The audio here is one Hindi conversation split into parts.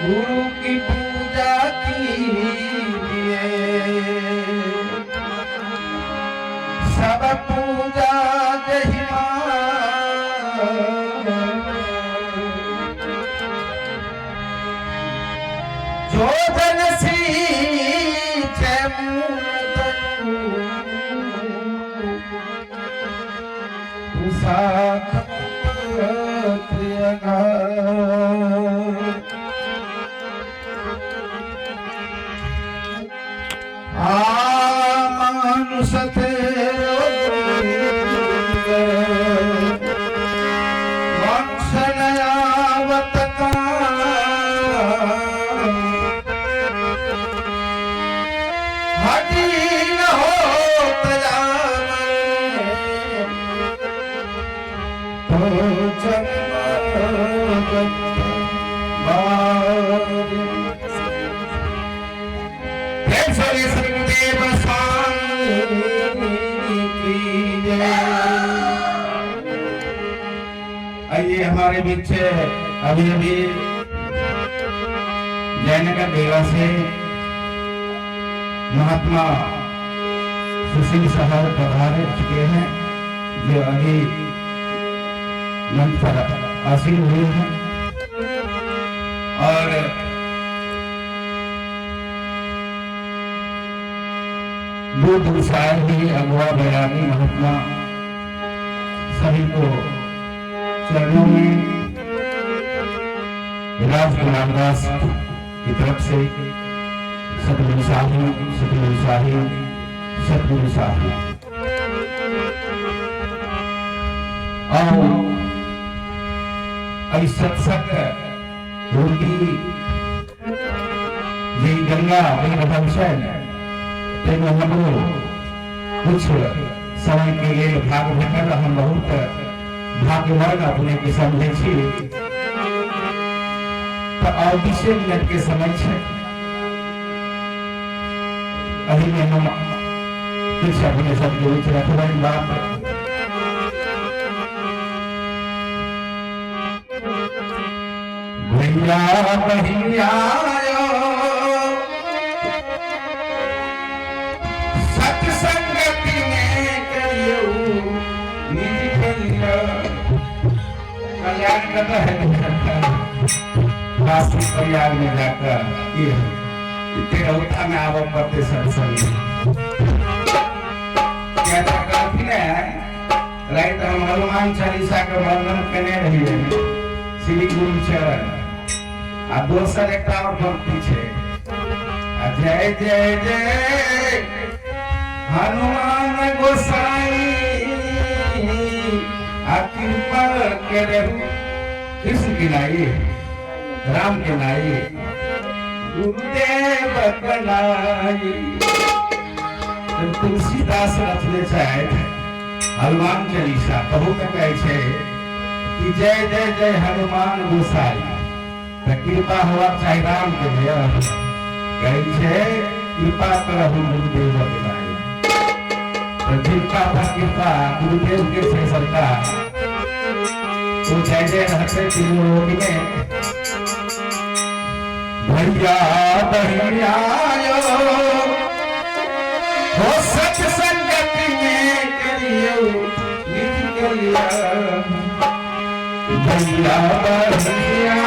गुरु की पूजा कीजिए, सब पूजा जहिमा, जो जन सींचे मानुषते वंशनयावत हदीन हो आइए हमारे बीच अभी अभी जयनगर बेला से महात्मा सुशील साहब पधार चुके हैं, जो अभी मंच पर आसीन हुए हैं। और दूर दूर से आए हुए अगुआ बैरागी महात्मा सभी को चरणों में राज गुलामदास की तरफ से सतगुरु साहिब, सतगुरु साहिब, सतगुरु साहिब। और सत्संग रोटी जी गंगा भविष्य हमको कुछ समय के लिए भाग भेटल, हम बहुत भाग्यवान अपने के समझे छी। तो और 20 मिनट के समय है, अभी में हम कुछ अपने सब जोड़ रखवा बात भैया भैया सत्संगति में करियो निज भैया कल्याण करता है। काशी प्रयाग में जाकर ये तेरौता में आव पड़ते सत्संग क्या करती है राइट। हम हनुमान चालीसा का वर्णन करने रही है श्री गुरु चरण आ दोसर एक और भक्ति छे जय जय जय हनुमान गोसाई आ कृपा करे कृष्ण की नाई राम के नाई गुरुदेव बनाई। तुलसीदास रचने चाहे हनुमान चालीसा कहू में कहे छे कि जय जय जय हनुमान गोसाई कृपा हुआ चाहे राम के भैया कहे छे कृपा करहु गुरुदेव बनाई। तो जिनका कृपा गुरुदेव के से सरकार तो जय जय रहते तीनों लोग में भैया भैया हो सत्संगति में करियो निज कलिया भैया भैया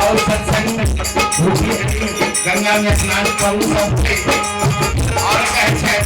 और सत्संग गंगा में स्नान करू सब और कहे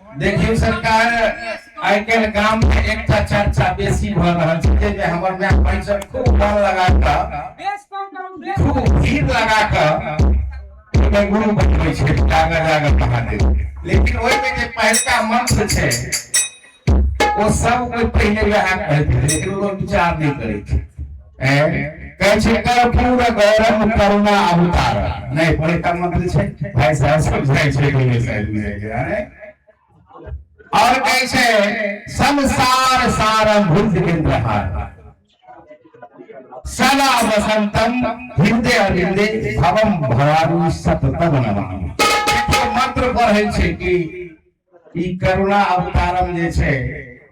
देखिए सरकार आइ के गांव में एक चर्चा बेसी भ रहल छै जे हमर माय पैसा खूब मन लगा के खूब भीड़ लगा के गुरु बनबै छै जागर जागर महादेव, लेकिन ओइ में जे पहलका मंत्र छै वो सब कोई पहले वहां कहते हैं लेकिन वो विचार नहीं करे छै कहे छै कर्पूर गौरम करुणा अवतार नहीं पहलका मंत्र छै भाई साहब समझाई छै कि साइड में और कैसे संसार सारम भुजगेंद्रहार सदा वसंतम हृदय हृदय भवम भवानी सततम नमः। मंत्र पढ़े छै कि ई करुणा अवतारम जे छै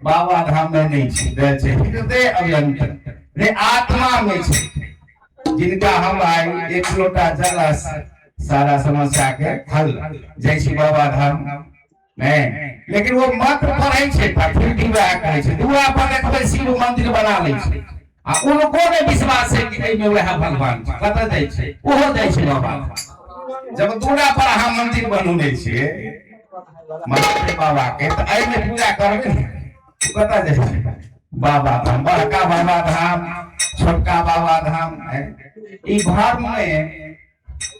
बाबा धाम में नहीं छै, हृदय अभियंतर रे आत्मा में छै, जिनका हम आई एक लोटा जल सारा समस्या के हल जय श्री बाबा धाम नहीं। लेकिन वो मंत्र पढ़े छे फिर भी वह करे छे, दुआ पर देखबे शिव मंदिर बना ले छे आ उनको ने विश्वास है कि एमे वह भगवान छै, कत जाय छै ओहो जाय छै बाबा। जब दूरा पर हम मंदिर बनौने छे महादेव बाबा के त एहि में पूजा करबे कत जाय छै बाबा धाम, बड़का बाबा धाम छोटका बाबा धाम है। ई धर्म में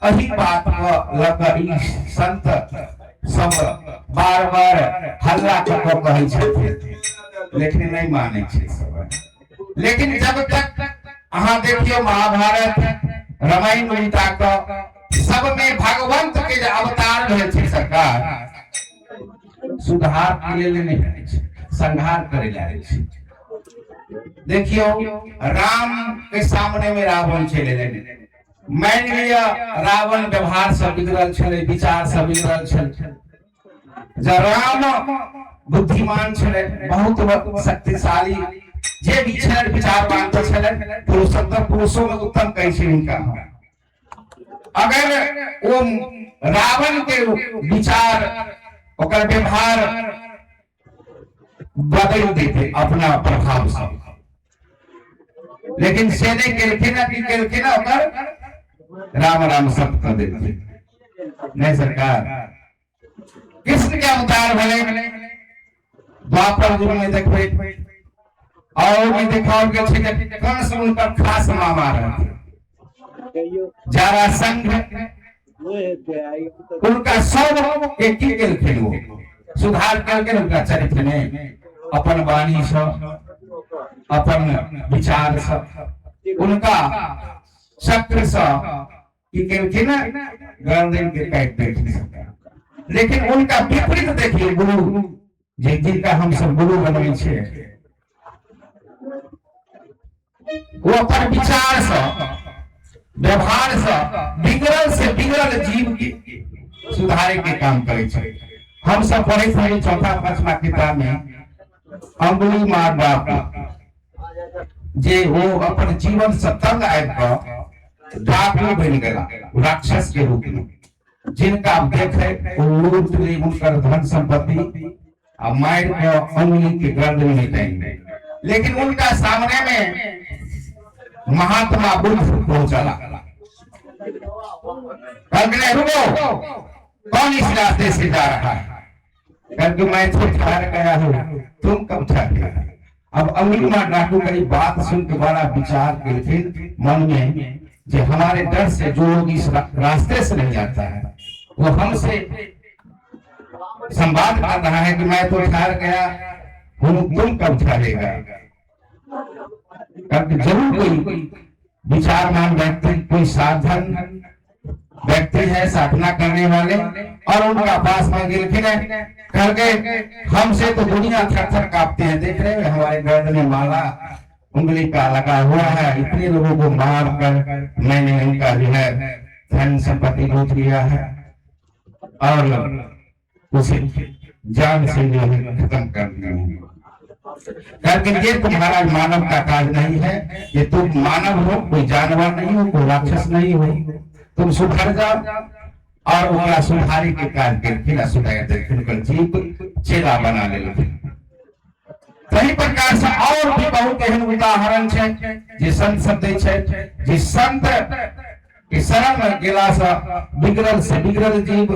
अही बात को लकर संत सब बार बार हल्ला कऽ कहै छथिन, लेकिन नहीं माने छै सब। लेकिन जब तक अहाँ देखियो महाभारत रामायण गीता को सब में भगवंत के जे अवतार भेल छै सरकार सुधार के लेल नहीं छै, संहार करे लागे छै। देखियो राम के सामने में रावण चले गए, मान लिया रावण व्यवहार से बिगड़ल छले, विचार से बिगड़ल छले, जब राम बुद्धिमान छले, बहुत शक्तिशाली, जे भी छले विचारवान तो छले, पुरुषोत्तम पुरुषों में उत्तम कहे छै इनका। अगर वो रावण के विचार ओकर व्यवहार बदल देते अपना प्रभाव से, लेकिन से नहीं केलखिन ओकर राम राम सब कर देते नहीं सरकार। कृष्ण के अवतार भले द्वापर युग में देखबे और भी देखाओ के छै कि कंस उनकर खास मामा रहे, जरासंध उनका सब के की केलखिन वो सुधार करके उनका चरित्र में अपन वाणी से अपन विचार से उनका चक्र से की केलखिन गर्दन के काट देलखिन। लेकिन उनका विपरीत देखिए गुरु जिनका हम सब गुरु बनबै छे, वो अपन विचार से व्यवहार से बिगड़ल जीव के सुधारे के काम करे छे। हम सब पढ़े थे चौथा पांचवा किताब में अंगुली मार बाप जे वो अपन जीवन से तंग आबि डाकू बन गया राक्षस के रूप में, जिनका आप देखे लूट ली उनकर धन संपत्ति और मार को अंगुली के गर्दन में टांग। लेकिन उनका सामने में महात्मा बुद्ध पहुंचा, रुको कौन इस रास्ते से जा रहा है, क्योंकि मैं तो ठहर गया हूँ, तुम कब ठहर गया। अब अंगुली मार डाकू की बात सुन के बड़ा विचार के मन में, जो हमारे डर से जो लोग इस रास्ते से नहीं जाता है वो हमसे संवाद कर रहा है कि मैं तो ठहर गया हूँ, तुम कब ठहरेगा। जरूर कोई विचारमान व्यक्ति, कोई साधन व्यक्ति है साधना करने वाले, और उनका पास में गिरखिन करके हमसे तो दुनिया थर-थर कांपते हैं। देख रहे हैं हमारे गर्दन में माला उंगली का लगा हुआ है, इतने लोगों को मार कर मैंने उनका जो है धन संपत्ति लूट लिया है और उसे जान से जो है खत्म कर दिया है। लेकिन ये तुम्हारा मानव का काज नहीं है, ये तुम मानव हो, कोई जानवर नहीं हो, कोई राक्षस नहीं हो, तुम सुधर जाओ और उनका सुधारी के काज के सुधार जीव चेला बना ले। कई प्रकार से और भी बहुत एहन उदाहरण है जे संत सब दै छै, जे संत के शरण में गेला से बिगड़ल जीव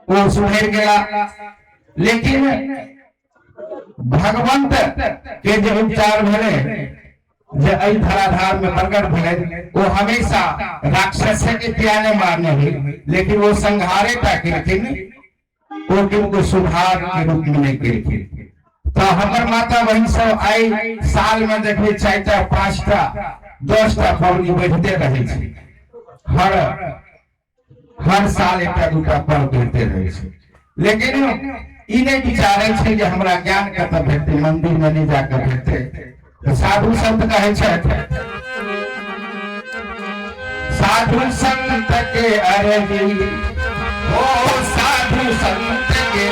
वो सुधर गया। लेकिन भगवंत के जो उपचार भेले जे एहि धराधार में प्रकट भेले, वो हमेशा राक्षस के प्याने मारने हुई, लेकिन वो संहारे टा केलखिन, वो किनको सुधार के रूप में नहीं केलखिन। तो हमर माता बहन सब आई साल में देखे 4टा 5टा 10टा पबनी बैठते रहे छै, हर साल 1टा 2टा पर्व करते रहे छै। लेकिन ई नहीं विचारे छै जे हमरा ज्ञान कतऽ भेटते, मंदिर में नहीं जाकर भेटते। तो साधु संत कहे छै, साधु संत के अरजी, ओ साधु संत के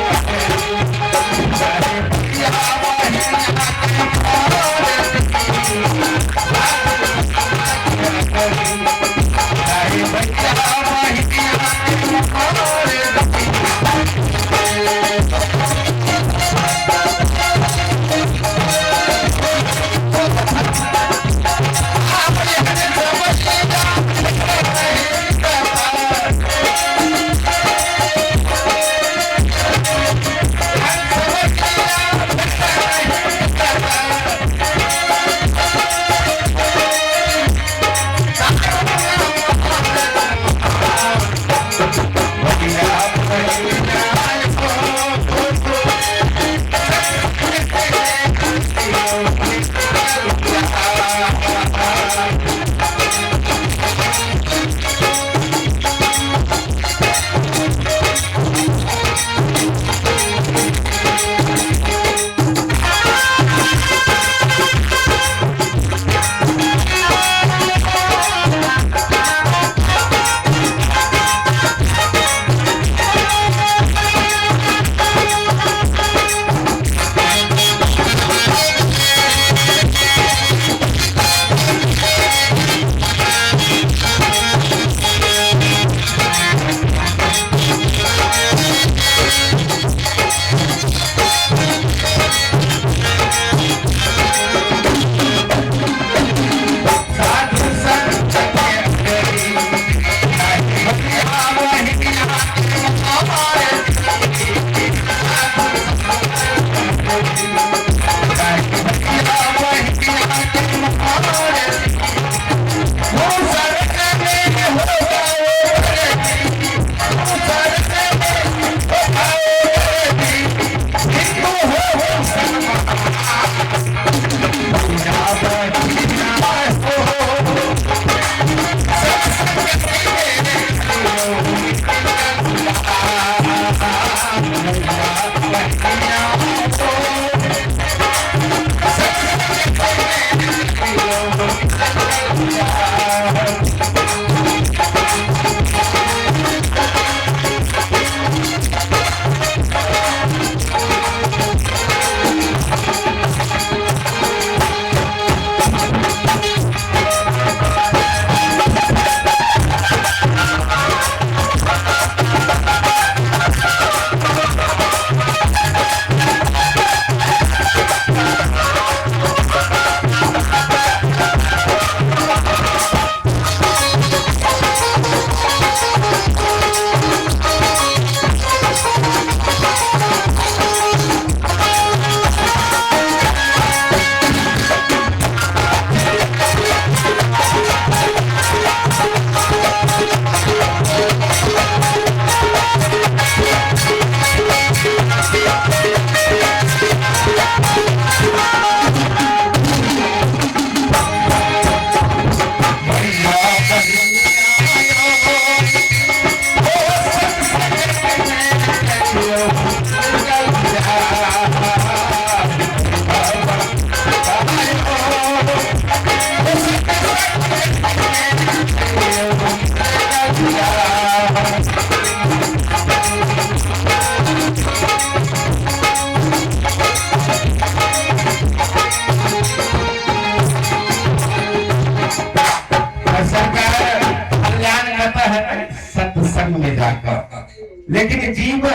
लेकिन जीव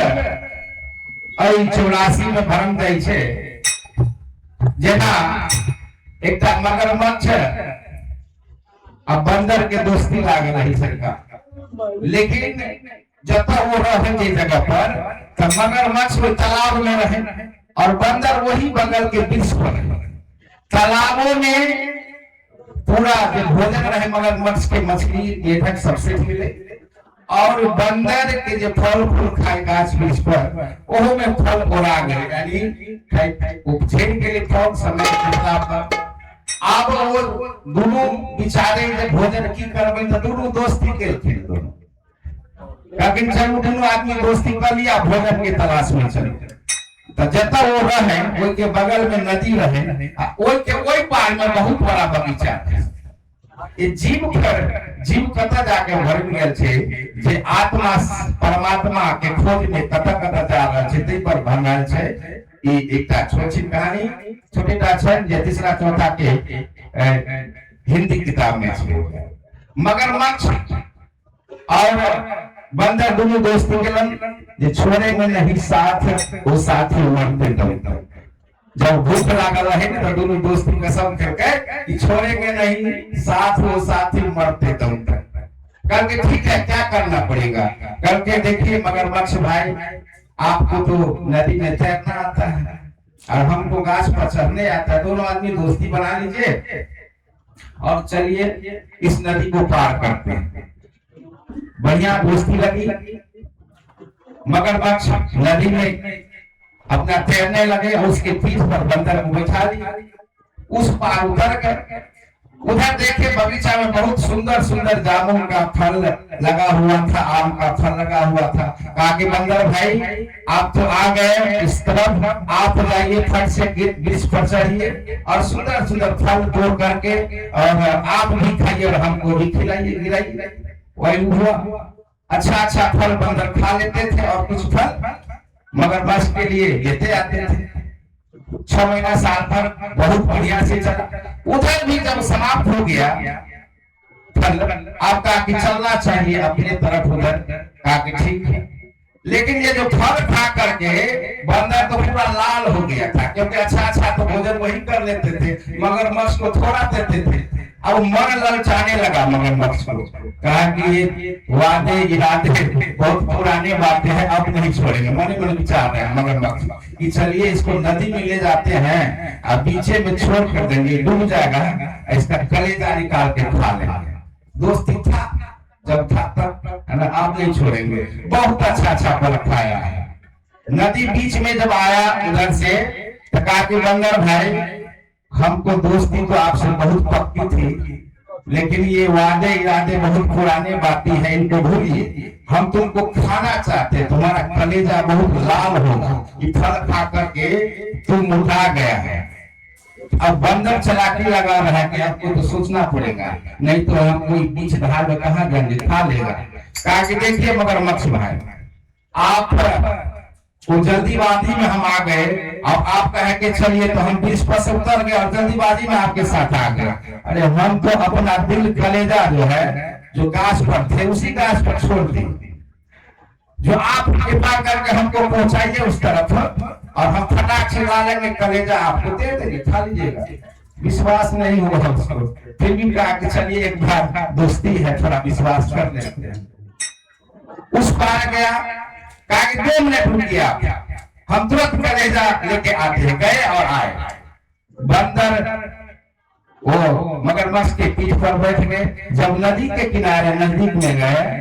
84 में भरम जाय छै जेना एकटा मगरमच्छ आ बंदर के दोस्ती लागे रही सरकार, लेकिन जब वो रहे जे जगह पर तो मगरमच्छ वो तालाब में रहे और बंदर वही बगल के वृक्ष पर। तालाबों में पूरा जो भोजन रहे मगरमच्छ के मछली ये सबसे मिले और बंदर के जो फल फूल खाए गाछ वृक्ष पर ओहो में फल ओरा गए, यानी उपछेद के लिए फल समय पर। अब वो दोनों बिचारे जब भोजन की करबे तो दोनों दोस्ती केलखिन दोनों, लेकिन जब दोनों आदमी दोस्ती कर लिया भोजन के तलाश में चले तो जता वो रहे ओई के बगल में नदी रहे, ओई के ओई पार में बहुत बड़ा बगीचा है। ये जीव कता जाके भर गेल छे जे आत्मा परमात्मा के खोज में कता जा रहल छे तै पर भंगाल छे। ई एकटा छोटी कहानी छोटीटा छै जे तीसरा चौथा के हिंदी किताब में छे। मगरमच्छ और बंदर दोनों दोस्ती केलन जे छोड़े में नहीं साथ वो साथी मरते दम। जब भूख लागल रहे ना तो दोनों दोस्ती कसम करके कि छोड़ेंगे नहीं साथ वो साथी मरते दम तक। करके ठीक है क्या करना पड़ेगा, करके देखिए मगरमच्छ भाई आपको तो नदी में तैरना आता है और हमको गाछ पर चढ़ने आता है, दोनों आदमी दोस्ती बना लीजिए और चलिए इस नदी को पार करते हैं। बढ़िया दोस्ती लगी, मगरमच्छ नदी में अपना तैरने लगे और उसके पीठ पर बंदर को बैठा दिया, उस पार उतर गए। उधर देखे बगीचा में बहुत सुंदर सुंदर जामुन का फल लगा हुआ था, आम का फल लगा हुआ था। कहा कि बंदर भाई आप तो आ गए इस तरफ, आप जाइए फट से वृक्ष पर चढ़िए और सुंदर सुंदर फल तोड़ करके और आप भी खाइए और हमको भी खिलाइए गिराइए। वही हुआ, अच्छा फल बंदर खा लेते थे और कुछ फल मगरमच्छ के लिए लेते आते थे। 6 महीना साल भर बहुत बढ़िया से चला। उधर भी जब समाप्त हो गया फल, आपका कि चलना चाहिए अपने तरफ उधर, कहा कि ठीक है। लेकिन ये जो फल खा करके बंदर तो पूरा लाल हो गया था, क्योंकि अच्छा तो भोजन वही कर लेते थे, मगरमच्छ को थोड़ा देते थे। अब मन ललचाने लगा मगरमच्छ को, कहा कि ये वादे इरादे बहुत पुराने बातें हैं, अब नहीं छोड़ेंगे। मन विचार रहे हैं मगरमच्छ कि चलिए इसको नदी में ले जाते हैं और बीचे में छोड़ कर देंगे, डूब जाएगा, इसका कलेजा निकाल के खा लेंगे। दोस्ती था जब था तब, आप नहीं छोड़ेंगे। बहुत अच्छा फल खाया है। नदी बीच में जब आया उधर से तो कहा कि बंदर भाई हमको दोस्ती तो आपसे बहुत पक्की थी, लेकिन ये वादे इरादे बहुत पुराने बातें हैं, इनको भूलिए। हम तुमको खाना चाहते, तुम्हारा कलेजा बहुत लाल होगा, ये फल खा करके तुम मुटा गया है। अब बंदर चलाकी लगा रहा है कि आपको तो सोचना पड़ेगा, नहीं तो हम कोई बीच धार में कहाँ जाएंगे, खा लेगा। कहा कि देखिए मगरमच्छ भाई, आप वो जल्दीबाजी में हम आ गए, अब आप कहे के चलिए तो हम बीच पर से उतर गए और जल्दीबाजी में आपके साथ आ गए। अरे हम तो अपना दिल कलेजा जो है, जो गाछ पर थे उसी गाछ पर छोड़ दी, जो आप कृपा करके हमको पहुंचाइए उस तरफ, और हम फटाक से ला लेंगे, कलेजा आपको दे देंगे, खा लीजिएगा। विश्वास नहीं हुआ उसको, फिर भी कहा कि चलिए एक बार दोस्ती है, थोड़ा विश्वास कर लेते हैं। उस पार गया, कहा कि 2 मिनट रुकिए, हम तुरंत कलेजा लेके आते हैं। गए और आए, बंदर वो मगरमच्छ के पीठ पर बैठ गए। जब नदी के किनारे नजदीक में गए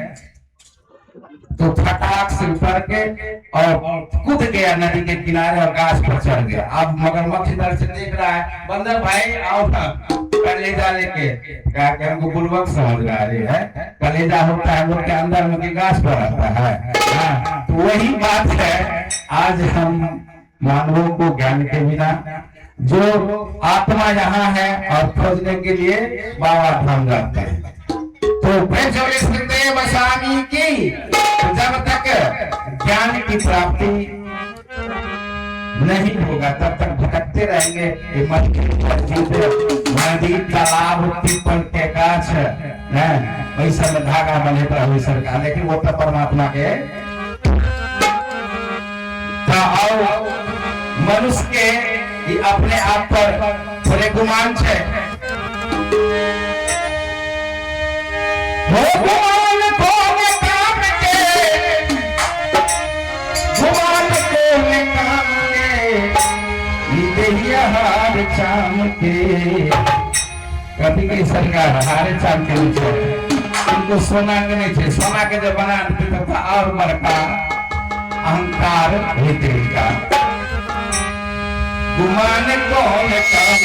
तो फटाक से उतर के और कूद गया नदी के किनारे और गाछ पर चढ़ गया। अब मगरमच्छ इधर से देख रहा है, बंदर भाई आओ ना, कलेजा लेके। क्या कि हमको बुर्बक समझ रहा है, कलेजा होता है लोग के अंदर में, गाछ पर रहता है। तो वही बात है, आज हम मानवों को ज्ञान के बिना, जो आत्मा यहाँ है और खोजने के लिए बाबा धाम जाते हैं। तो स्वामी की जब तक ज्ञान की प्राप्ति नहीं होगा तब तक भटकते रहेंगे। नदी तालाब पीपल के गाछ वैसा में धागा बने रहे सरकार, लेकिन वो तो परमात्मा के मनुष्य के अपने आप पर थोड़े गुमान है। कभी की सरकार हारे चाम के नीचे इनको सोना के नीचे, सोना के जब बना तो और बड़का अहंकार हेतु का गुमान कौन काम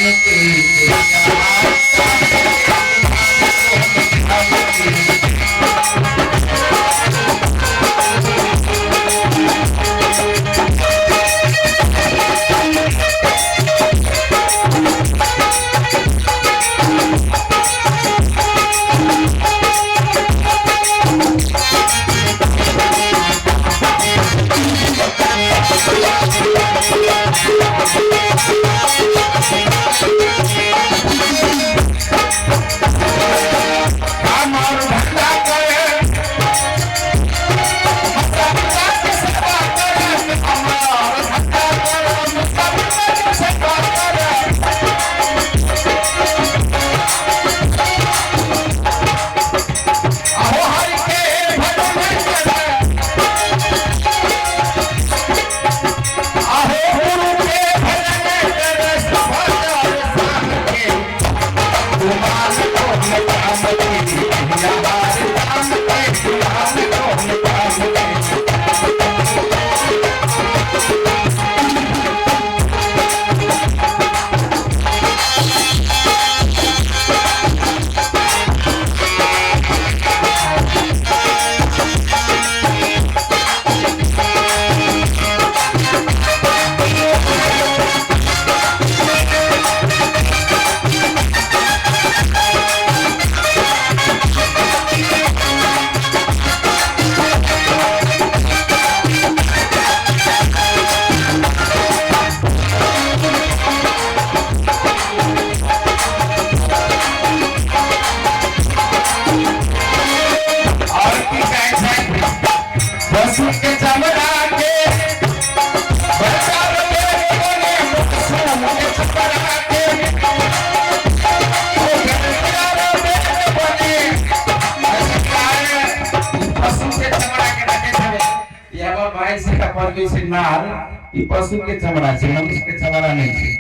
पशु के चमड़ा से, मनुष्य के चमड़ा नहीं है।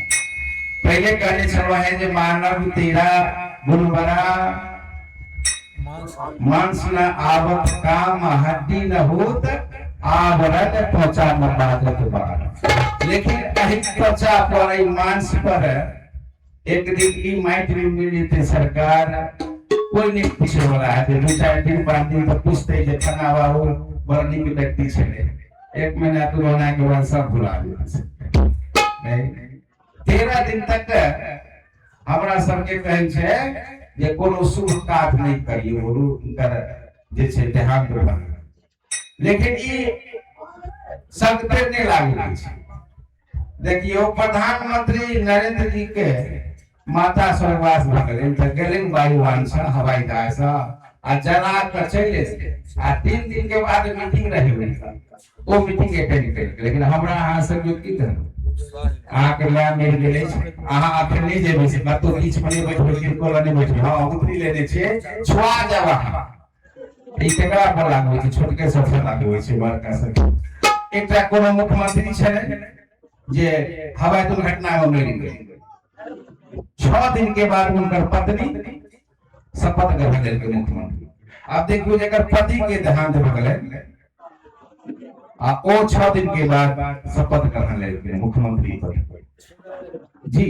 पहले कहने छवा है जो मानव तेरा गुणबरा मांस न आवत काम हड्डी न होत आवरण त्वचा न बाधत बार। लेकिन कहीं त्वचा पर मांस पर एक दिन की माइट में मिली थी सरकार, कोई नहीं पूछे वाला है। दो चार दिन पाँच दिन तक पूछते जे खाना बाबू बरनी के व्यक्ति छे, एक महीना कोरोना के बाद सब भुला नहीं। 13 दिन तक हमरा सबके कहै छै जे कोनो शुभ काज नहीं करियो, हुनकर जे छै देहांत भऽ। लेकिन ई सबके नहीं लागू छै। देखियो प्रधानमंत्री नरेंद्र जी के माता स्वर्गवास भऽ गेलै तऽ गेलैन वायुयान से, हवाई जहाज से, आ जला कर चले आ 3 दिन के बाद मीटिंग रही हुनका, वो मीटिंग अटेंड कर। लेकिन हमरा अहाँ सब की करब, अहाँ के ला मिल गेलै, अहाँ अखन नहीं जेबै से कतौ बीच में बैठबै, किनको ल नहीं बैठबै, हां उतरी लेने छियै, छुआ जाब अहाँ। ई केकरा पर लागू छै? छोटके सबसे लागू छै, बड़का सब। एकटा कोनो मुख्यमंत्री छलै जे हवाई दुर्घटना में मरि गेलै, 6 दिन के बाद उनकर पत्नी शपथ ग्रहण करके मुख्यमंत्री। अब देखियो जेकर पति के देहांत भ गेलै आ ओ 6 दिन के बाद शपथ ग्रहण लेलकै मुख्यमंत्री पद। जी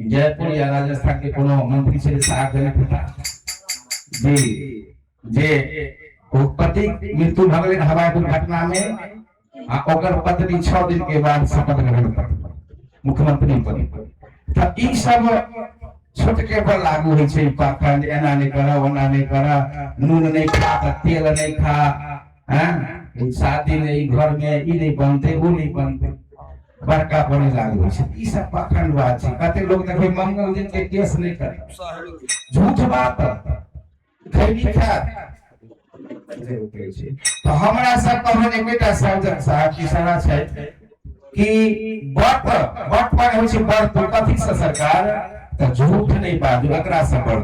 जयपुर या राजस्थान के कोनो मंत्री छे साहब जनता जी जे ओ पति मृत्यु भ गेलै हवाई दुर्घटना में, आ ओकर पत्नी 6 दिन के बाद शपथ ग्रहण करलकै मुख्यमंत्री पद। त ई सब छोटके पर लागू होइ छै। पाखंड, एना नहीं करा, ओना नहीं करा, नून नहीं खा त तेल नहीं खा, हैं शादी नहीं, घर में ई नहीं बनते, वो नहीं बनते, बड़का पर लागू होइ छै। ई सब पाखंड बात छै। कते लोग देखै मंगल दिन के केस नहीं करता, झूठ बात खैनी खात। तो हमरा सब कहन एक बेटा साहब की सलाह छै कि बट पर होइ छै बट कथी से सरकार त झूठ नहीं बाजू, एकरा से बट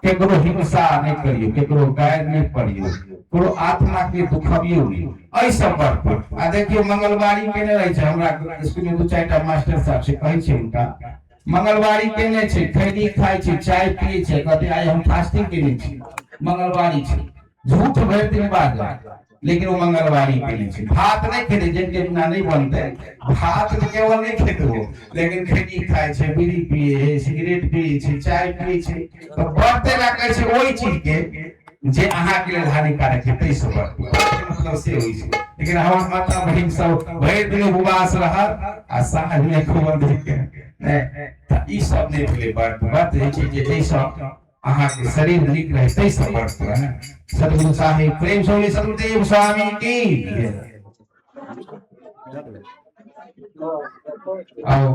केकरो हिंसा नहीं करियो, केकरो गायर नहीं पड़ियो, कोनो आत्मा के दुखबियो नहीं, ऐ सब बट। आ देखियो मंगलवारी केने रहे छै, हमरा स्कूल में 2-4टा मास्टर साहब से कहै छै उनका मंगलवारी केने छै, खैनी खाय छै, चाय पिए छै, कहते आइ हम फास्टिंग केने छी, मंगलवारी छै। झूठ भरि दिन बात, लेकिन वो मंगलवारी केने छै। भात नहीं खेते, जिनके बिना नहीं बनते, भात तो केवल नहीं खेते वो, लेकिन खैनी खाय छै, बीड़ी पिए, सिगरेट पिए छै, चाय पिए छै। तो बढ़ते ला कहै छै ओई चीज के जे अहाँ के लिए हानिकारक है, तै सब मतलब से होई छै। लेकिन हमर माता बहिन सब भरि दिन उपवास रहत आ साँझ में खबर देख के त ई सब नहीं भेलै। बात है जे जै सब अहाँ के शरीर नीक रहे तै सब बढ़त है। सदगुरु साहिब प्रेम सोनी सदगुरुदेव स्वामी की। आओ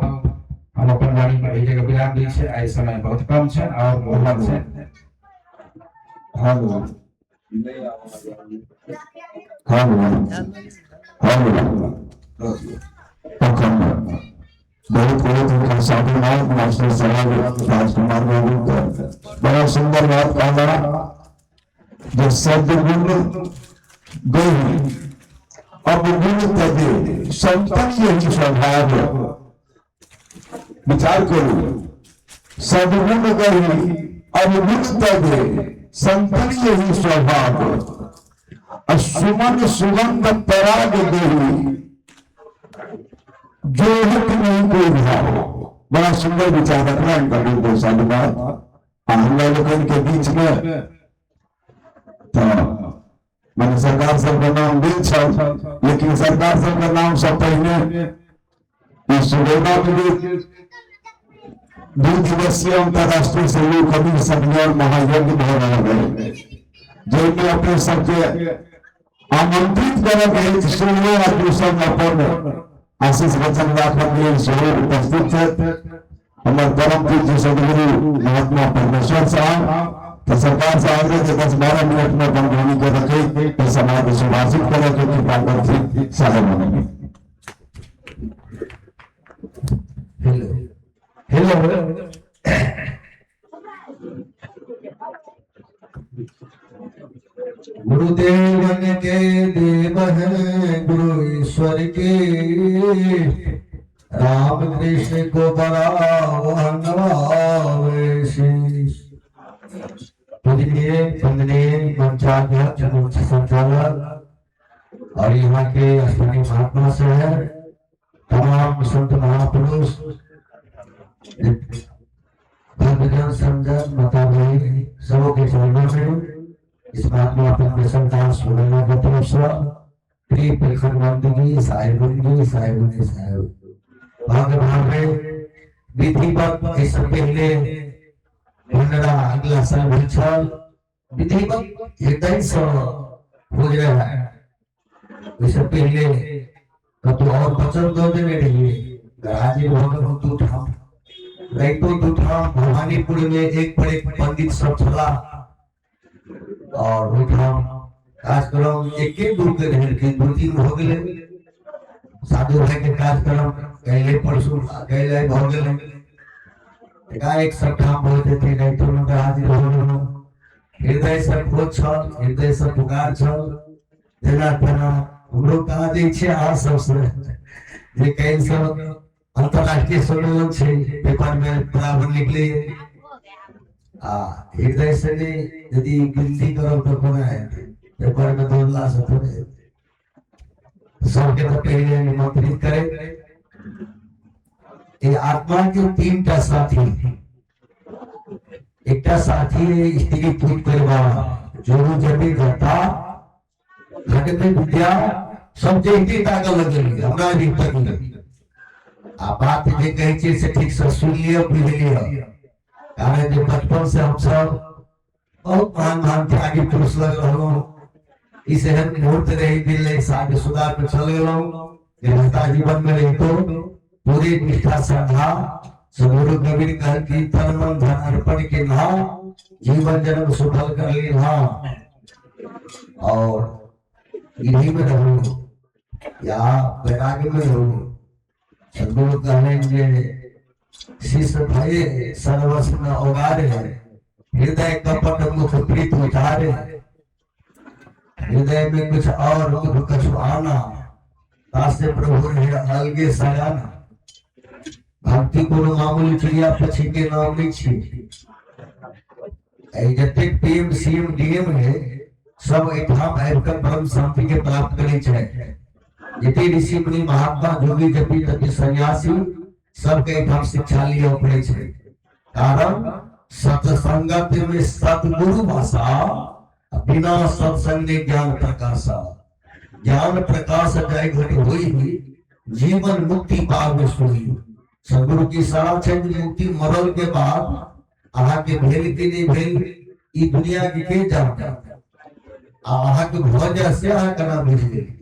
हम अपन वाणी में भेजे के विराम दी छै। आइ समय बहुत कम छै और मोहब्बत छै। हेलो बहुत साधुनाथ मास्टर साहब राजकुमार बाबू का बड़ा सुंदर बात कहा, जो सदगुण गई अब गुण तजे संपन्न यही स्वभाव। विचार करो, सदगुण गई अब गुण तजे संपन्न यही स्वभाव। सुमन सुगंध पराग देवी जो नहीं कोई भाव। बड़ा सुंदर विचार रखना इनका बिल्कुल साधुवाद। हम लोगों के बीच में तो मैंने सरकार सब का नाम दिल छल, लेकिन सरकार सब का नाम सब पहले इस सुबह के 2 दिवसीय अंतर्राष्ट्रीय सहयोग कवि सम्मेलन महायज्ञ भर रहा है, जिनमें अपने सबके आमंत्रित कर गए सुनने और दूसरों अपन आशीष वचन राखने के लिए सहयोग उपस्थित है हमारे परम पूज्य सदगुरु महात्मा परमेश्वर साहब। तो सरकार से आगे 10-12 मिनट में बंधनी कर रखे तो समाज सुभाषित करे जो कृपा करके साधन बनेंगे। हेलो गुरुदेवन के देव हैं गुरु ईश्वर के, राम कृष्ण को बड़ा शीश। वंदनीय मंचाध्यक्ष मुख्य संचालक और यहाँ के स्थानीय महात्मा से है, तमाम संत महापुरुष विज्ञान समझन बता रहे सबों के चरणों में इस बात में अपन प्रसन्नता सुनना की तरफ से प्रिय प्रखंडी साहिबुंगी साहिबुंगी साहिब भाग भागे विधिवत इस पहले भंडरा अगला साल भीछल विधिवत हृदय से हो रहा है। इससे पहले तो और वचन दो देने रहिए गराजी भवन तो था राइतो तो था भवानीपुर में एक बड़े पंडित सब चला और वो था कार्यक्रम एक एक दूर के रहे के दो तीन हो गए साधु भाई के कार्यक्रम पहले परसों पहले हो गए का एक सब काम बोलते थे राइतो में गराजी भवन हृदय से खोज छल हृदय से पुकार छल तेना तेना हम लोग कहा दे छे आ सबसे जे कई सब अंतरराष्ट्रीय सम्मेलन छे पेपर में बराबर निकले हृदय से ने यदि गिनती करो तो कोना है पेपर में 2 लाख होते सबके तो पहले निमंत्रित करे ये आत्मा के 3टा साथी एकटा साथी स्त्री पूज करवा जोरू जबी घटा घट में विद्या सब जैती ताकत लगेगी हमरा भी तक आ बात जे कहे छे से ठीक से सुन लियो बुझ लियो कारण जे बचपन से हम सब बहुत महान त्यागी पुरुष लग रहलो इसे हम मुहूर्त रही दिल ने शादी सुधार पे चल गेलो निरंतर जीवन में रही तो पूरी निष्ठा श्रद्धा सदगुरु कबीर कह की तन मन धन अर्पण के नाम जीवन जन्म सफल कर ले और इन्हीं में रहूं या वैराग्य में रहूं सदगुरु कहेंगे शिष्य भाई सर्वस्व न उगारे हृदय कपट मुख प्रीत उठारे हृदय में कुछ और मुख कछु आना तासे प्रभु ने अलगे सयाना भक्ति कोनो मामूली चिड़िया पक्षी के नाम नहीं छी जते पीएम सीएम डीएम है सब एकठाम आबिकर परम शांति के प्राप्त करे छै जते ऋषि मुनि महात्मा जोगी जपी तपी सन्यासी सब के एकठाम शिक्षा लियो पड़े छै कारण सत्संगत में सतगुरु भाषा बिना सत्संग ने ज्ञान प्रकाशा ज्ञान प्रकाश जाय घट होई जीवन मुक्ति पावे सोई सदगुरु की सारा चंद मुक्ति मरल के बाद आहा के भेल के नहीं भेल ई दुनिया के जानता आहा के भजन से आहा करना भेल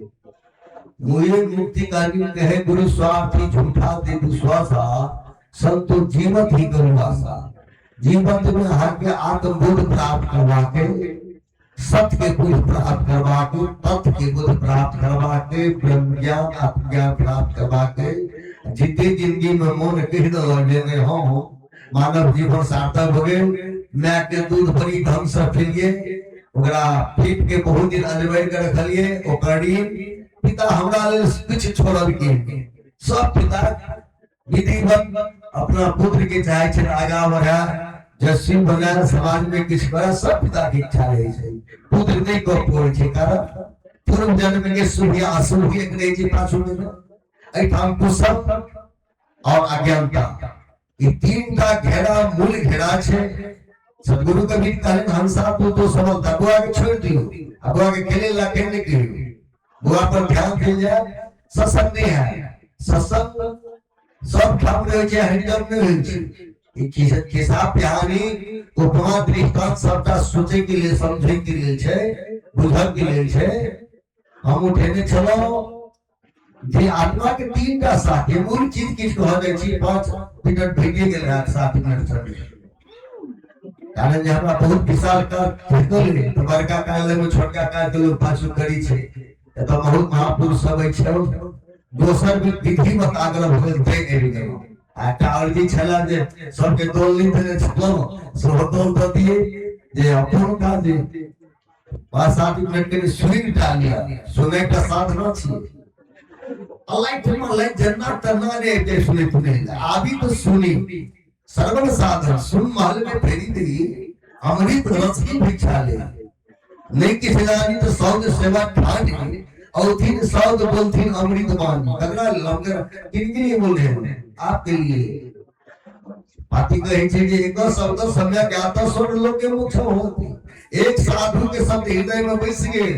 मुझे मुक्ति कार्य कहे गुरु स्वार्थी झूठा दे विश्वासा संतो जीवत ही गुरुवासा जीवत में आहा के आत्मबोध प्राप्त करवा के सत्य के बुद्ध प्राप्त करवा के तत्व के बुद्ध प्राप्त करवा के ब्रह्म ज्ञान आत्मज्ञान प्राप्त करवा के जितने जिंदगी में मन कह देने हो मानव जीवन सार्थक हो गए मैं के दूध बड़ी ढंग से पिलिए ओकरा पीट के बहुत दिन अलवेर के रखलिए ओकरी पिता हमरा ले कुछ छोड़ल के सब पिता विधिवत अपना पुत्र के चाहे छै आगा बढ़ा जस्सी बनाए समाज में किछ करे सब पिता की इच्छा रहे छै पुत्र नहीं को पोर छै कारण पूर्व जन्म के शुभ या अशुभ एक रहे छै पाछू में ऐठाम कुशल और अज्ञानता ये 3टा घेरा मूल घेरा छे सदगुरु कबीर कहले हंसा तो समझ दबुआ के छोड़ दियो अबुआ के खेले ला के नहीं कहियो बुआ पर ध्यान दिल जाए सत्संग नहीं है सत्संग सब ठाम रहे छे हरिजन में होय छे ई किस्सा कहानी उपमा दृष्टांत सबटा सोचे के लिए समझे के लिए छे बुझल के लिए छे हम उठेने चलो जे आत्मा के 3टा साथी मूल चीज किछ कह दे छी 5 मिनट भेटे गेल रात 7 मिनट चले कारण जे हमरा बहुत विशाल का भेटल ने तो बड़का काल में छोटका काल के लोग पाछू करी छे तो बहुत महापुरुष सब छै दोसर भी विधि मत आग्रह होल दे गेल आटा और जी छला जे सब के तोल ली थे छलो सब तोल द दिए जे अपन का जे 5-7 मिनट के स्विंग डालिया सुने का साथ न छी अल्लाह तुम अल्लाह जन्नत तना ने के सुने तूने अभी तो सुनी सर्वन साधन सुन महल में फेरी दी अमृत रस की भिक्षा ले नहीं किसी जानी तो सौद सेवा ठान की और 3 सौद बोलथीन अमृत मान अगला लंगर किनके लिए बोल रहे हैं आपके लिए पाती कहे छे जे एक शब्द सम्यक ज्ञाता स्वर्ग लोक के मुख होती। एक साधु के शब्द हृदय में बैस गए,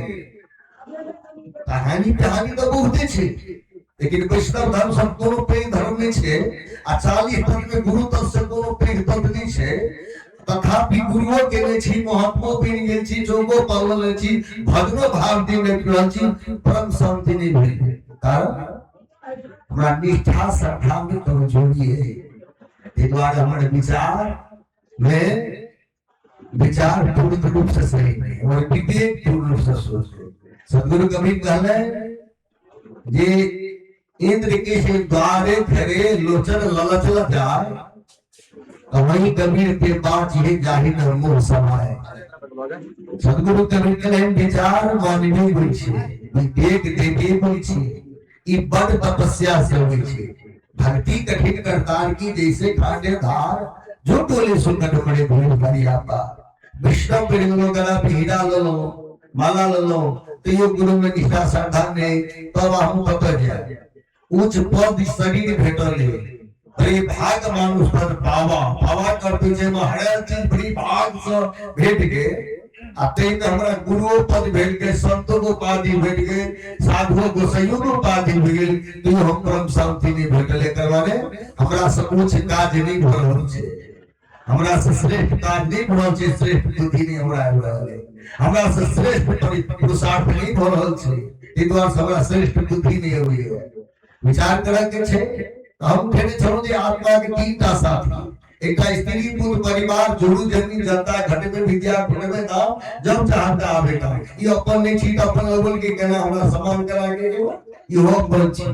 कहानी तो बहुत छे, लेकिन वैष्णव धर्म सब कोनो पैघ धर्म नहीं छे, आ 40 तत्व में गुरु तत्व से कोनो पैघ तत्व नहीं छे। तथापि गुरुओं के ने छी, महात्मा बन गेल छी, जोगो पावल छी, भजनो भाव दिन रहल छी, परम शांति नहीं भेल। कारण हमरा निष्ठा श्रद्धा में कमजोरी है। इस द्वारा हमारे विचार पूर्ण रूप से सही नहीं, हमारे विवेक पूर्ण रूप से सोच। सदगुरु कभी कहले जे इंद्र के द्वारे धरे लोचन ललचल जाए, वही कबीर के बात ये जाहि न मोह समाए। सदगुरु कभी कहले विचार मानवी होई छे, विवेक देवी होई छे, ई बड़ तपस्या से होई छे। भक्ति कठिन करतार की जैसे खाटे धार, जो टोले सुकट पड़े भूल भरिया पार। विष्णु पिंगलो गला पीड़ा लो माला लो, तो ये गुरु में निष्ठा श्रद्धा ने तब हम पता जाए। उच्च पद शरीर भेटले, बड़ी भाग मानुष पद पावा करते जे हर चीज बड़ी भाग से भेट गए। आते तो हमरा गुरु पद भेट गए, संतों को उपाधि भेट गए, साधुओं को संयोग उपाधि भेट गए, तो हम परम शांति नहीं भेटले। करवाने हमरा से उच्च काज नहीं भ रहल छे, हमरा से श्रेष्ठ काज नहीं भ रहल छे, श्रेष्ठ बुद्धि नहीं हमरा से श्रेष्ठ पुरुषार्थ नहीं भ रहल छे। ई द्वारा हमरा श्रेष्ठ बुद्धि नहीं होई है। विचार करे के छे, हम कहने छौ जे आत्मा के तीनटा साथी, एक स्त्री पुत्र परिवार जोड़ू जमीन जनता घटे में विद्या घटे में दाम जब चाहता आवे का। ये अपन नहीं छी अपन लेवल के कहना हमरा समान करा के ये हो बची।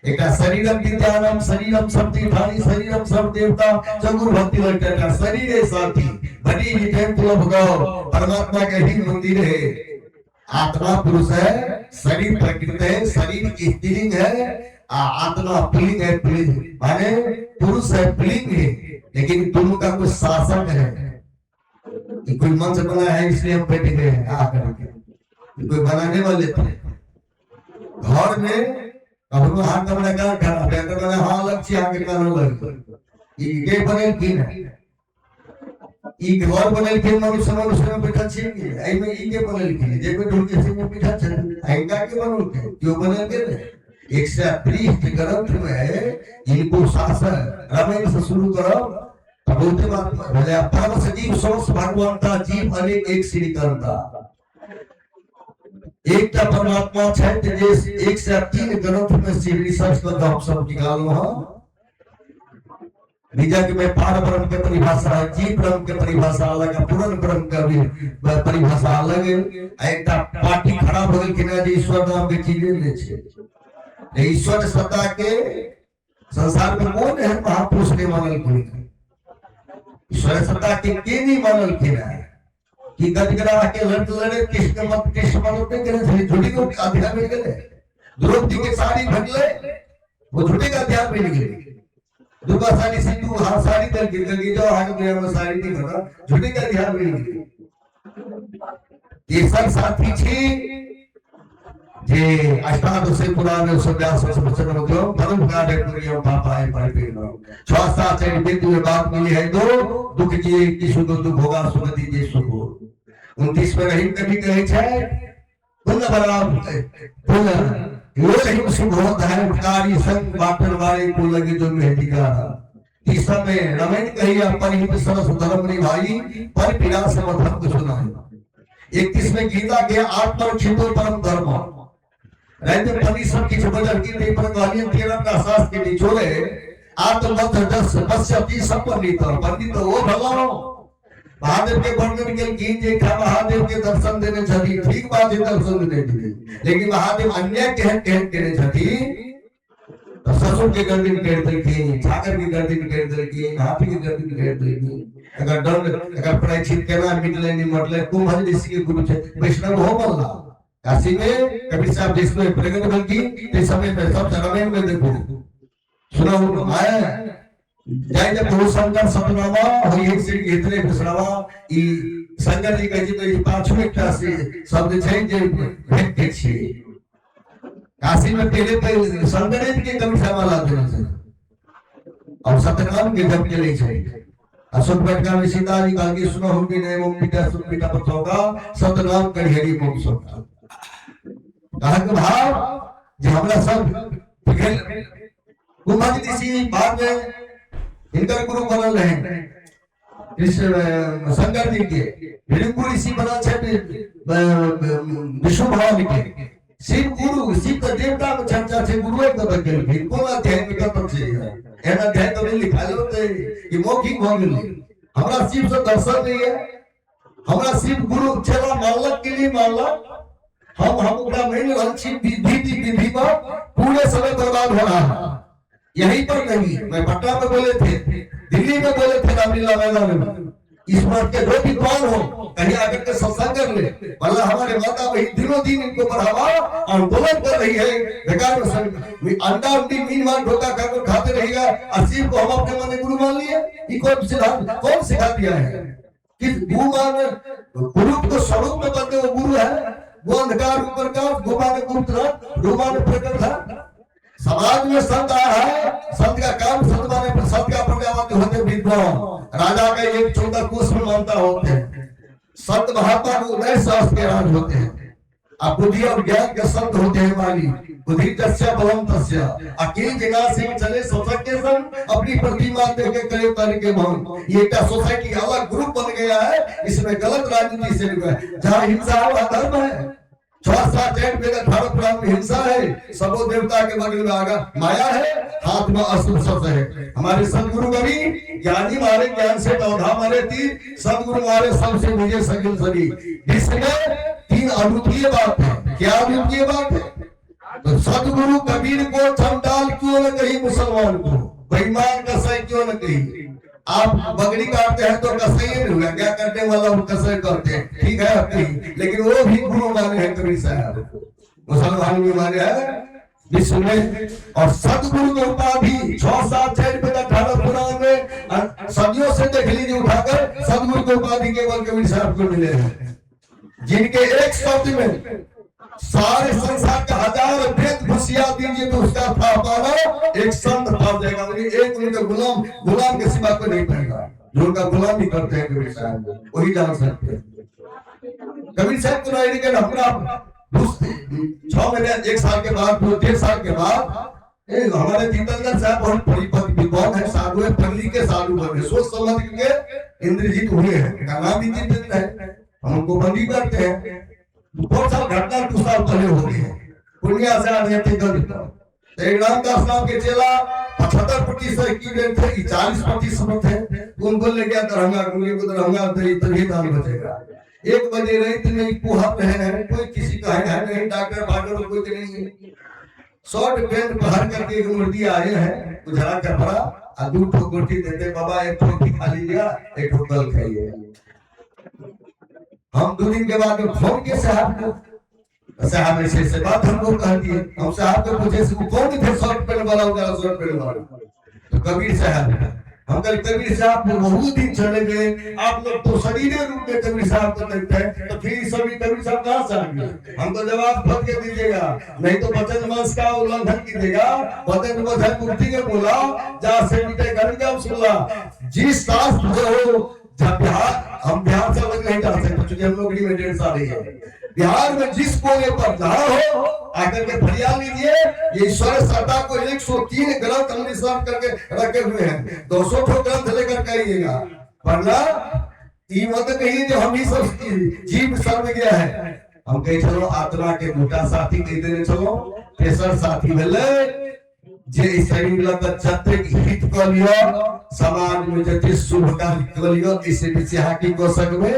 एक शरीरम विद्यानम शरीरम शक्तिधारी शरीरम सब देवता चतुर भक्ति लटका शरीर है साथी बड़ी विधेय तुलभ गौ। परमात्मा के ही मंदिर है। आत्मा पुरुष है, शरीर प्रकृति है, शरीर स्त्रीलिंग है, आत्मा पुल्लिंग है। पुल्लिंग माने पुरुष है, पुल्लिंग है, लेकिन दोनों का कुछ शासक है। कोई मंच बना है इसलिए हम बैठे गए हैं आकर के, कोई बनाने वाले थे। घर में अब हाथ कमरा का खड़ा बेहतर बना हाँ लक्ष्य आगे कानून लग ये बने की ना ई घर बने के मनुष्य में बैठा छे आई में ई के बने की जे पे ढूंढ के में बैठा छे आएगा के बनल के क्यों बने के 130 ग्रंथ में इनको शासन रामायण से शुरू करो तब बोलते बात बोले परम सजीव सोस भगवंता जीव अनेक एक श्री करता एक का परमात्मा है जे 103 ग्रंथ में से रिसर्च कर हम सब निकालो हां निजा के में पार ब्रह्म के परिभाषा है, जीव ब्रह्म के परिभाषा अलग है, पूर्ण ब्रह्म का भी परिभाषा अलग है। एक पार्टी खराब हो गई कि ना ईश्वर नाम के चीजें ले छे ईश्वर सत्ता के संसार में कौन है महापुरुष ने मानल कोई ईश्वर सत्ता के नहीं मानल के ना कि गजगरा के लड़े कृष्ण मत पे करे झूठी को अध्याय में गए द्रौपदी के साड़ी भटले वो झूठे का अध्याय में गए दुर्गा साड़ी सिंधु हां साड़ी दल गिर गई जो हाथ में हम साड़ी नहीं भरा झूठे का अध्याय में गए ये सब साथी छे जे अष्टादश से पुराण सव्यास वचन हो गयो परम गाडे पुरियो पापा है पर पीनो छासा से बिंदु में बात मिली है दो दुख जी की सुख दुख होगा सुगति जी सुख 29 में रहीम कभी कहे छे पुण्य बराबर पुण्य वो रहीम सुख होता है कारी संग बाटन वाले को लगे जो मेहदी का इस समय रमेन कहिया परिहित सरस धर्म निभाई पर पीड़ा समधर्म को सुनाई 31 में गीता के आत्म छितो परम धर्म रहते पति सब की बदल की नहीं पर गालियां तेरा का सास के निचोड़े आत्मवत दस पश्चाती संपन्नित पंडित वो भगवान महादेव के वर्णन के गीत देखा महादेव के दर्शन देने छथी ठीक बात है दर्शन देने छथी लेकिन महादेव अन्य कह देने छथी तो ससुर के गर्दन केड़ देलखिन ठाकर की गर्दन केड़ देलखिन हाथी की गर्दन केड़ देलखिन अगर दंड अगर प्रायश्चित केना मिटले नहीं मटले कुंभ ऋषि के गुरु छे वैष्णव हो बोलला काशी में कबीर साहब जिसको प्रगट बल्कि इस समय में सब रामायण में देखो सुना हो आया जय जब दो संकर सतनामा और एक से इतने बिसरावा ई संकर जी कहे तो ई पांचवें क्लास से शब्द छै जे भेट के छी काशी में पहले पे संकर के कवि समाला देने से और सतनाम के जप के लिए छै अशोक बैठका में सीताजी कहा कि सुनो हम भी नहीं मुम बेटा सुन बेटा बताओगा सतनाम करिहरी मुम सोता कहा कि भाव जो हमरा सब पिघल कुमारी ऋषि बाद में इनका गुरु बनल रहे इस शंकर जी के भृगु ऋषि बनल छे विष्णु भगवान के शिव गुरु शिव का देवता में चर्चा छे गुरु एक तक गेल फिर कोन अध्याय में कत छे एना अध्याय तो लिखाल होते कि मौखिक भ गेल हमरा शिव से दर्शन नहीं है हमरा शिव गुरु चला मानलक के लिए मानलक हम ओकरा मान रहल छी विधि पर पूरे समय बर्बाद हो रहा है यहीं पर नहीं मैं पटना में बोले थे दिल्ली में बोले थे रामलीला मैदान में इस बात के जो विद्वान हो कहीं आकर के सत्संग कर ले वरना हमारे माता बहन दिनों दिन इनको बढ़ावा आंदोलन कर रही है बेकार में अंडा उंडी मीन मान ढोका खाकर खाते रहेगा असीम को हम अपने मन गुरु मान लिए ये कौन सिखा दिया है कि गुरु को स्वरूप में बनते वो गुरु है वो अंधकार ऊपर का गोपाल गुप्त था रूमान प्रकट था समाज में संत आया है संत का काम संत माने संत का प्रजापति होते विद्वान राजा का एक 14 कोष में मानता होते हैं संत महात्मा को 19 शास्त्र के राज होते हैं अब बुद्धि और ज्ञान के संत होते हैं माली बुद्धि तस्य बलम तस्य अकेले जगह से चले सोचक के संग अपनी प्रतिमा देख के करे तन के भंग ये एक सोसाइटी अलग ग्रुप बन गया है इसमें गलत राजनीति से जहाँ हिंसा है धर्म है 6-7 वेद 18 पुराण में हिंसा है सबो देवता के बगल में आगा माया है हाथ में अस्त्र शस्त्र है हमारे सदगुरु कवि ज्ञानी मारे ज्ञान से पौधा मारे तीर सदगुरु मारे सबसे मुझे सगिल सगी इसमें 3 अद्वितीय बात है क्या अद्वितीय बात है तो सदगुरु कबीर को चंडाल क्यों न कही मुसलमान को बेईमान कसाई क्यों न कही आप बकरी काटते हैं तो कसाई नहीं हुआ क्या करने वाला वो कसाई करते हैं ठीक है अपनी लेकिन वो भी गुरु माने हैं कबीर साहब मुसलमान भी माने हैं विश्व में और सदगुरु की उपाधि 6-7 रुपए का 18 पुराण में सदियों से देख लीजिए उठाकर सदगुरु की उपाधि केवल कबीर साहब को मिले हैं जिनके एक शब्द में सारे संसार का 1000 वेद घुसिया दीजिए तो उसका था पाना एक संत था जाएगा एक उनका गुलाम के सिवा कोई नहीं पाएगा जो उनका गुलामी करते हैं कबीर साहब वही जान सकते हैं कबीर साहब को नहीं लेकिन हमरा 6 महीने 1 साल के बाद 1.5 साल के बाद हमारे तीर्थंकर साहब बहुत परिपक्व विद्वान है साधु है पल्ली के साधु बने सोच समझ के इंद्रजीत हुए हैं का नाम इंद्रजीत है हमको बंदी करते हैं बहुत साल घटना 2 साल पहले हो गई है पूर्णिया से आने थे कल रामदास नाम के चेला 75% स्टूडेंट थे 40% थे उनको ले गया दरभंगा को दरभंगा तभी दान बचेगा 1 बजे रात में कुहब रहे हैं कोई किसी का है नहीं डॉक्टर भागो कोई नहीं शॉर्ट पैंट पहन करके एक मूर्ति आए हैं गुजरा कपड़ा और 2 ठो गोटी देते बाबा एक ठो खा लीजिएगा एक ठो कल खाइए हम 2 दिन के बाद फोन के साहब ऐसे बात हमको कह दिए हम साहब को पूछे से कौन थे शॉर्ट पैंट वाला उनका शॉर्ट पैंट वाला तो कबीर साहब हम कल कबीर साहब को बहुत दिन चले गए आप लोग तो शरीर रूप में कबीर साहब को देखते हैं तो फिर सभी कबीर साहब कहाँ से आएंगे हमको जवाब भर के दीजिएगा नहीं तो वचन मांस का उल्लंघन कीजिएगा वचन वचन मुक्ति के बोला जहाँ से मिटे घर का सुनला जिस शास्त्र जो हो हम बिहार से अलग नहीं जा सकते क्योंकि हम लोग में 1.5 साल ही है बिहार में जिस कोने पर जहाँ हो आकर के फरियाद लीजिए ये ईश्वर सत्ता को 103 ग्रंथ हमने सर्व करके रखे हुए हैं 200 ठो ग्रंथ लेकर कहिएगा वरना ये मत कहिए जो हम ही सब जीव सर्व गया है हम कहे चलो आत्मा के मोटा साथी कह देने चलो तेसर साथी मिले जे शरीर लगत जते हित कर लियो समाज में जते शुभ कार्य कर लियो इसे विचार की को सकबे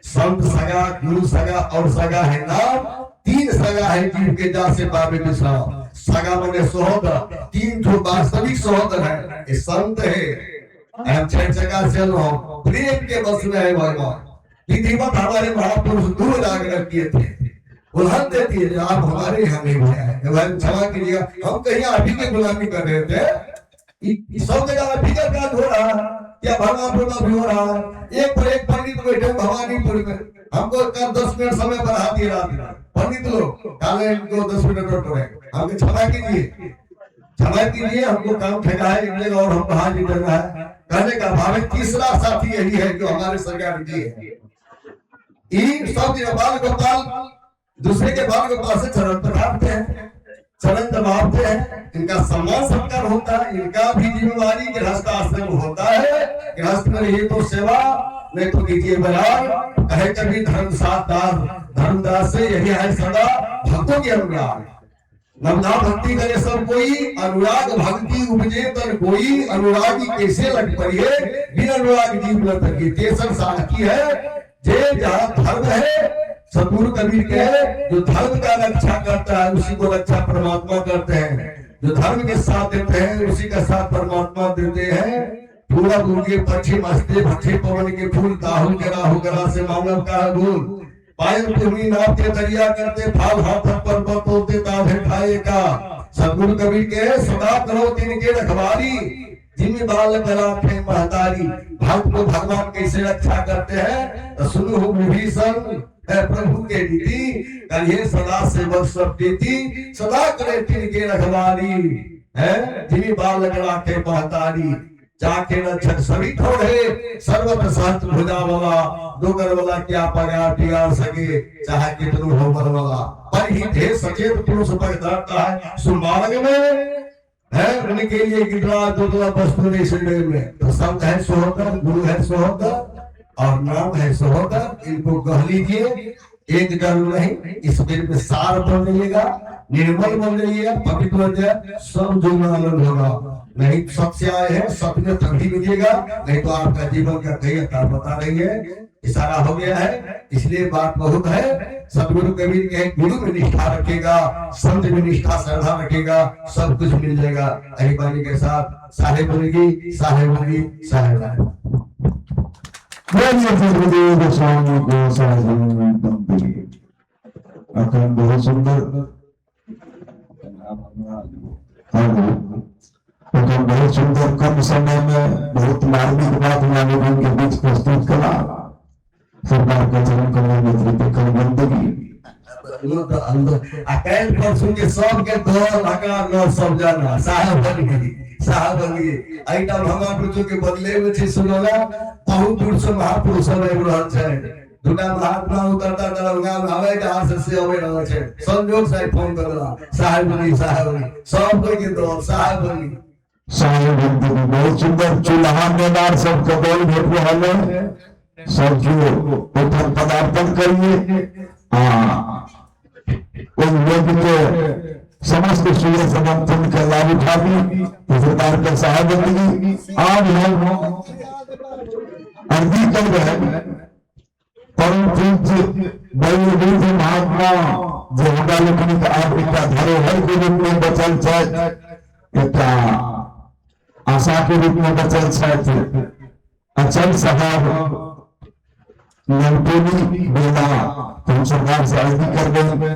संत सगा गुरु सगा और सगा है नाम 3 सगा है जीव के जा से पावे विश्राम सगा माने सहोदर 3 जो वास्तविक सहोदर है ये संत है हम 6 जगह से लो प्रेम के बस में है भगवान विधिवत हमारे महापुरुष दूर आग्रह किए थे उल्हन देती है आप हमारे यहाँ नहीं है क्षमा कीजिएगा हम कहीं अभी की गुलामी कर रहे थे सब जगह अभी का काज हो रहा क्या भगवानपुर में भी हो रहा है एक पर एक पंडित बैठे भवानीपुर में हमको 10 मिनट समय बढ़ा दिए रात पंडित लोग काले इनको 10 मिनट और पड़े हमको क्षमा कीजिए हमको काम ठेका है और हम कहा जी देना है कहने का भाव है तीसरा साथी यही है जो हमारे सरकार जी है। ये सब बाल गोपाल दूसरे के बाल गोपाल से चरण पठाते हैं, चरण दबाते हैं, इनका सम्मान सत्कार होता है, इनका भी जिम्मेवारी गृहस्थ आश्रम होता है। गृहस्थ में ये तो सेवा नहीं तो कीजिए बयान, कहे कभी धर्मदास से यही है सदा भक्तों की अनुराग। नवधा भक्ति करे सब कोई, अनुराग भक्ति उपजे तर कोई, अनुरागी कैसे लग पड़िए बिन अनुराग जीव न तकी। तेसर साथी है जे जहाँ धर्म है, सतगुरु कबीर के जो धर्म का रक्षा करता है उसी को रक्षा परमात्मा करते हैं। जो धर्म के साथ देते हैं उसी का साथ परमात्मा देते हैं। पूरब उगे पश्चिम हस्ते भक्षे पवन के फूल, ताहुल के राहु करा से मानव का गुण। पायल भूमि नाव के दरिया करते, फाल हाथ पर्वत होते ताधे खाए का। सतगुरु कबीर के सदा करो तिनके रखवारी, जिम्मे बाल कराते महतारी। भक्त को भगवान कैसे रक्षा करते हैं तो सुनो हो विभीषण है प्रभु के नीति, करिए सदा सेवक सब प्रीति, सदा करे तिनके रखवारी है, जिम्मे बाल कराते महतारी। जाके रक्षक सभी थोड़े, सर्वत्र सहस्त्र भुजा वाला, दोगर वाला क्या पगा बिगाड़ सके, चाहे कितनों हो बर वाला। पर ही ढेर सचेत पुरुष पकड़ता है सुमार्ग में है, उनके लिए गिरा दुर्लभ वस्तु नहीं सुनने में। तो संत है सोहतर, गुरु है सोहतर और नाम है सोहतर, इनको कह लीजिए। एक डर नहीं, इस पेड़ में सार बन जाइएगा, निर्मल बन जाइएगा, पवित्र बन जाए, सब जो आनंद होगा। नहीं सत्य आए हैं, सत्य में तभी मिलेगा, नहीं तो आपका जीवन का कई अवतार बता रही है। इशारा हो गया है, इसलिए बात बहुत है। सतगुरु कबीर के गुरु में निष्ठा रखेगा, संत में निष्ठा श्रद्धा रखेगा, सब कुछ मिल जाएगा। अहिबानी के साथ साहेब बनेगी, साहेब बनेगी, साहेब बहुत सुंदर बहुत सुंदर कम समय में बहुत मार्मिक बात लोगों के बीच प्रस्तुत करा। सरकार का चरण कमल नेतृत्व कर बंदगी अकेल पर सुन के सब के दौर लगा न सब जाना साहब बन गई, साहब बन गई। आइटा भगवा पुरुषों के बदले में छे सुनोला बहुत पुरुष महापुरुष में रहल छे। दुटा महात्मा उतरता दरगाह में आवे जहां से आवे रहल छे, संजोग से फोन करला साहब बनी, साहब बनी, सब कोई के दौर साहब बनी। साहेब बंदगी बहुत सुंदर चूल्हा मेदार सब कबोल भेट रहा है। सब जो उधर पदार्पण करिए, उस लोग के समस्त सूर्य समर्थन का लाभ उठावी। सरकार का साहेब बंदगी आज हम अर्जी कर रहे हैं। परम पूज्य बलि महात्मा जो हमरा लोकनिक आब एकटा धरोहर के रूप में बचल छथि, एकटा आशा के रूप में बचल छथि, अचल साहब नवटोली बेला। हम सरकार से अर्जी कर रहे हैं